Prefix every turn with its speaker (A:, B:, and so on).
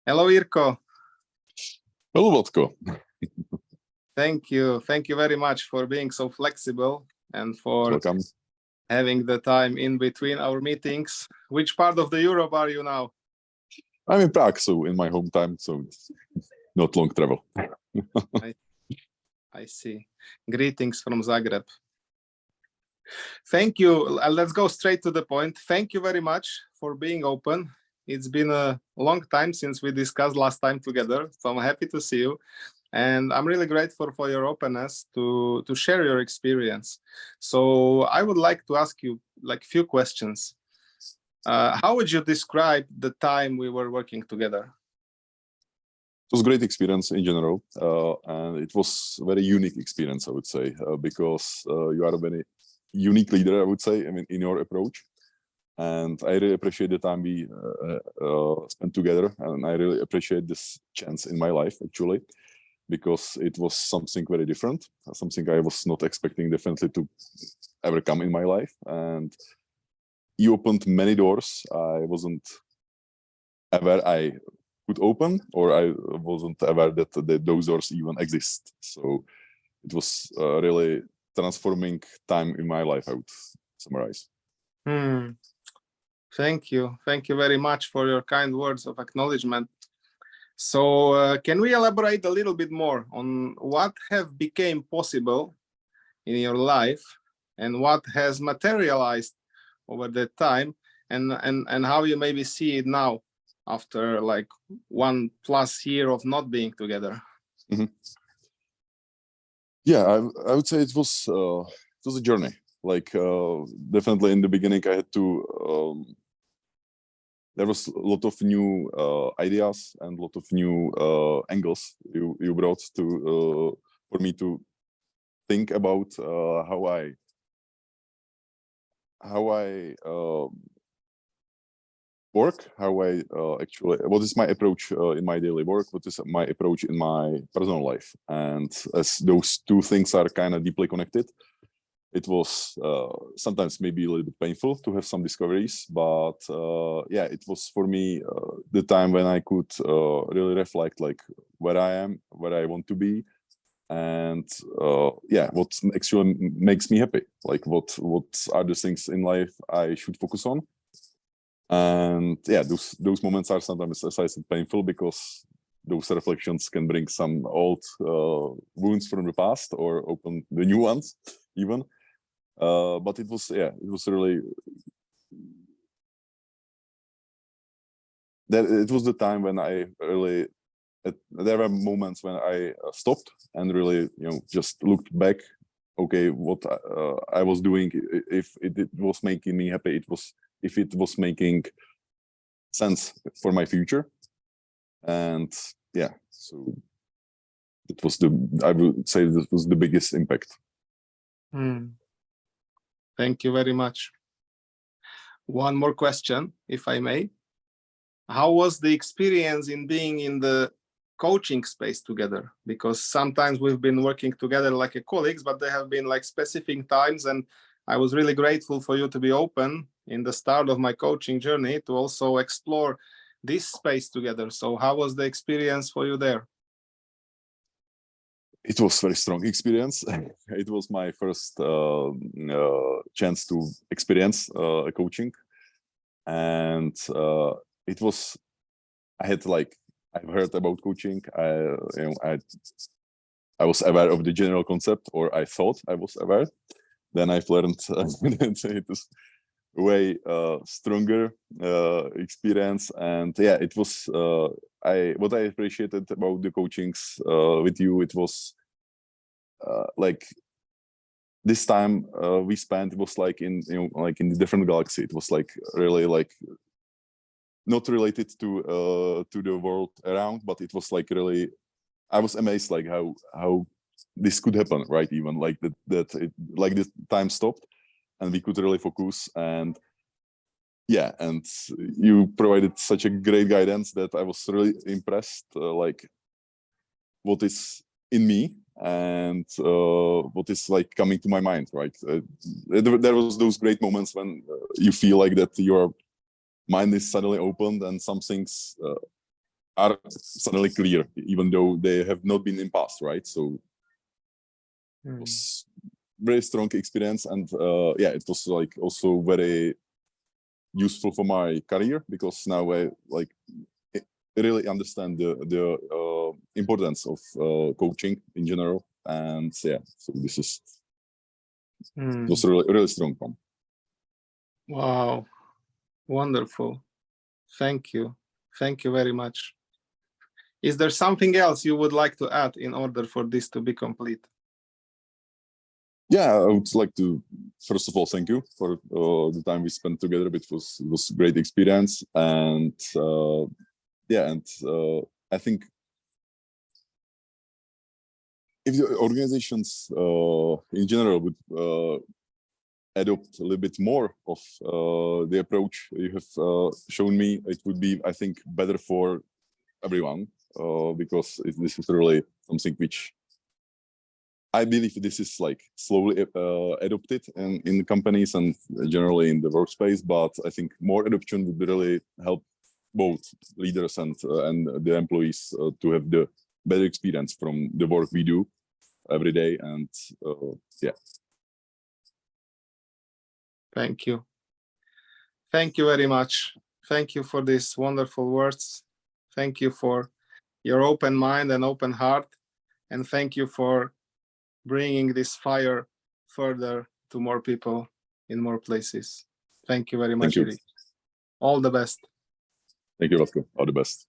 A: Hello, Irko.
B: Hello, Vodko.
A: Thank you. Thank you very much for being so flexible and for
B: Welcome.
A: having the time in between our meetings. Which part of the Europe are you now?
B: I'm in Prague, so in my hometown, so it's not long travel.
A: I see. Greetings from Zagreb. Thank you. Let's go straight to the point. Thank you very much for being open. It's been a long time since we discussed last time together, so I'm happy to see you. And I'm really grateful for your openness to share your experience. So I would like to ask you like a few questions. How would you describe the time we were working together?
B: It was a great experience in general, and it was a very unique experience, I would say, because you are a very unique leader, I would say, I mean, in your approach. And I really appreciate the time we spent together, and I really appreciate this chance in my life, actually, because it was something very different, something I was not expecting definitely to ever come in my life. And you opened many doors I wasn't aware I could open, or I wasn't aware that those doors even exist. So it was a really transforming time in my life, I would summarize.
A: Thank you. Thank you very much for your kind words of acknowledgement. So can we elaborate a little bit more on what have become possible in your life and what has materialized over that time, and how you maybe see it now after like 1+ year of not being together?
B: Mm-hmm. Yeah, I would say it was a journey. Like definitely in the beginning, I had to. There was a lot of new ideas and a lot of new angles you brought to for me to think about how I work, how I actually, what is my approach in my daily work, what is my approach in my personal life. And as those two things are kind of deeply connected, it was sometimes maybe a little bit painful to have some discoveries, but yeah, it was for me the time when I could really reflect like where I am, where I want to be, and yeah, what actually makes me happy, like what are the things in life I should focus on. And yeah, those moments are sometimes, as I said, painful, because those reflections can bring some old wounds from the past or open the new ones even. But it was really that it was the time when I really there were moments when I stopped and really, just looked back. Okay, what I was doing, if it was making me happy, if it was making sense for my future. And yeah, so it was I would say this was the biggest impact.
A: Thank you very much. One more question, if I may. How was the experience in being in the coaching space together? Because sometimes we've been working together like colleagues, but there have been like specific times, and I was really grateful for you to be open in the start of my coaching journey to also explore this space together. So how was the experience for you there?
B: It was a very strong experience. It was my first chance to experience coaching, and it was. I've heard about coaching. I was aware of the general concept, or I thought I was aware. Then I've learned that it is way stronger experience, and yeah, it was. What I appreciated about the coachings with you, it was like this time we spent. It was like in like in the different galaxy. It was like really like not related to the world around, but it was like really. I was amazed like how this could happen, right? Even like like the time stopped, and we could really focus. And yeah, and you provided such a great guidance that I was really impressed, like what is in me and what is like coming to my mind, right? There was those great moments when you feel like that your mind is suddenly opened and some things are suddenly clear, even though they have not been in past, right? So it was very strong experience, and yeah, it was like also very useful for my career, because now I like really understand the importance of coaching in general, and yeah, so this is it was really strong one.
A: Wow, wonderful. Thank you very much. Is there something else you would like to add in order for this to be complete?
B: Yeah, I would like to first of all thank you for the time we spent together. It was great experience, and yeah, and I think if the organizations in general would adopt a little bit more of the approach you have shown me, it would be, I think, better for everyone, because this is really something which I believe this is like slowly adopted in companies and generally in the workspace, but I think more adoption would really help both leaders and the employees to have the better experience from the work we do every day. And yeah.
A: Thank you. Thank you very much. Thank you for these wonderful words. Thank you for your open mind and open heart. And thank you for bringing this fire further to more people in more places. Thank you very much, Jiří. All the best.
B: Thank you, Radko. All the best.